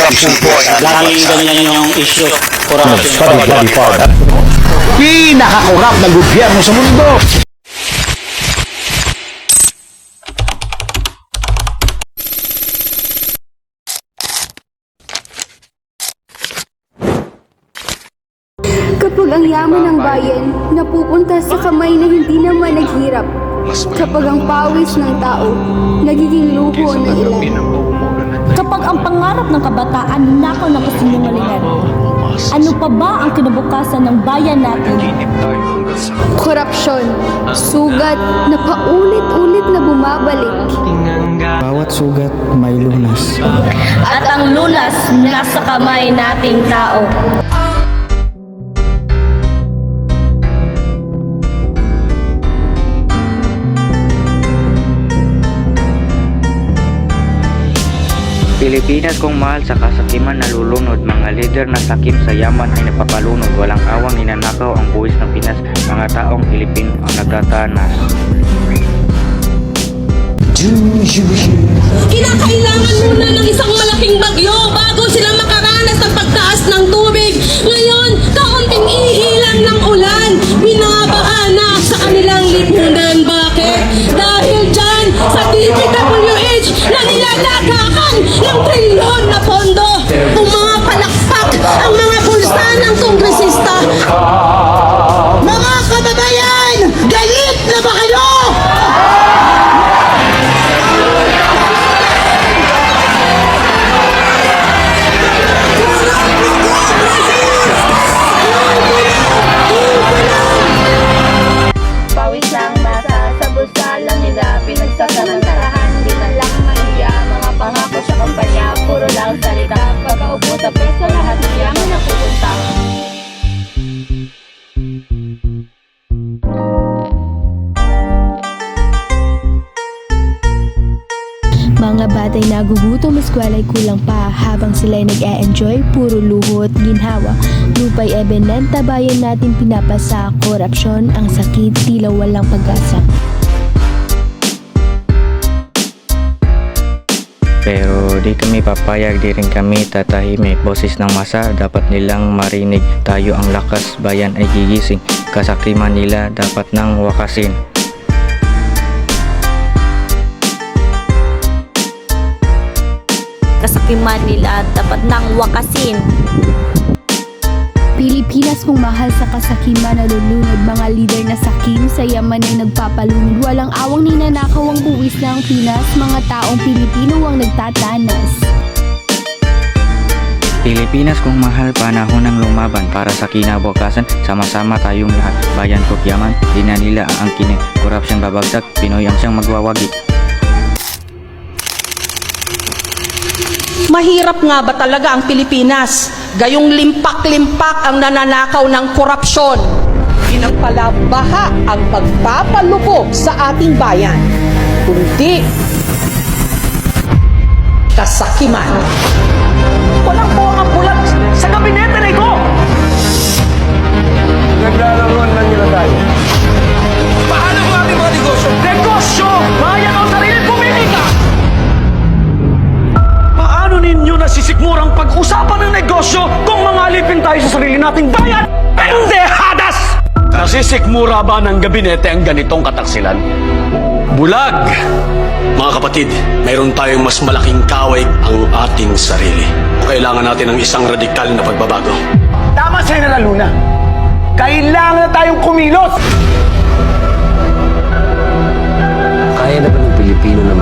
Corruption Board. Laging ganyan yung issue. Corruption. Pinakakorap na gobyerno sa mundo. Kapag ang yaman ng bayan napupunta sa kamay na hindi naman naghirap, kapag ang pawis ng tao nagiging luho ng ilan, Kapag ang pangarap ng kabataan nakaw na kasinungalingan, ano pa ba ang kinabukasan ng bayan natin? korupsyon, sugat na paulit-ulit na bumabalik. Bawat sugat may lunas. At ang lunas nasa kamay nating tao. Pilipinas kung mahal sa kasakiman nalulunod, mga lider na sakim sa yaman ay napapalunod, walang awang ninanakaw ang buwis ng Pinas, mga taong Pilipino ang nagtatanas. Kinakailangan muna ng isang malaking bagyo bago sila makaranas ng pagtaas ng tubig. Ngayon, kaunting ihilang ng ulan, binabaha na sa kanilang lipunan. Bakit? Dahil dyan sa DPWH na nilalagakan ng trilyon na pondo. Pumapalakpak ang mga bulsa ng kongresista. Mga kababayan, galit na ba kayo? Pawis lang nasa sa bulsa lang nila, pinagsasamantalahan, di man lang mahiya. Mga pangako sa kampanya, puro lang salita. Pagkaupo sa pwesto, lahat ng yaman na pupunta. Mga batay nagugutom, eskwela'y kulang pa. Habang sila'y nag-e-enjoy, puro luho at ginhawa. Lupa'y ebenenta, bayan natin pinapasa. Korupsyon, ang sakit, tila walang pag-asa. Pero di kami papayag, di rin kami tatahimik. Boses ng masa, dapat nilang marinig. Tayo ang lakas, bayan ay gigising. Kasakiman nila dapat nang wakasin. Kasakiman nila dapat nang wakasin. Pilipinas kung mahal sa kasakiman nalulunod, mga lider na sakim sa yaman ay nagpapalunod. Walang awang ninanakaw ang buwis ng Pinas, mga taong Pilipino ang nagtatanas. Pilipinas kung mahal, panahon ng lumaban para sa kinabukasan. Sama-sama tayong lahat, bayan ko't yaman, di na nila ang kinin. Korupsyon babagsak, Pinoy ang siyang magwawagi. Mahirap nga ba talaga ang Pilipinas? Gayong limpak-limpak ang nananakaw ng korupsyon. Pinagpalabaha ang pagpapalubog sa ating bayan, kundi kasakiman. Walang ang bulat sa gabinete na ito! Naglalaroan lang nila tayo. Paano ang ating mga negosyo? Negosyo! Bayan ang sarili, pumili ka! Paano ninyo nasisikmurang pag-usapan ng negosyo kung mga alipin tayo sa sarili nating bayan? Pendehadas! Nasisikmura ba ng gabinete ang ganitong kataksilan? Bulag! Mga kapatid, mayroon tayong mas malaking kaway ang ating sarili. Kailangan natin ng isang radikal na pagbabago. Tama sa'yo na Luna. Kailangan na tayong kumilos! Kaya na ba ng Pilipino na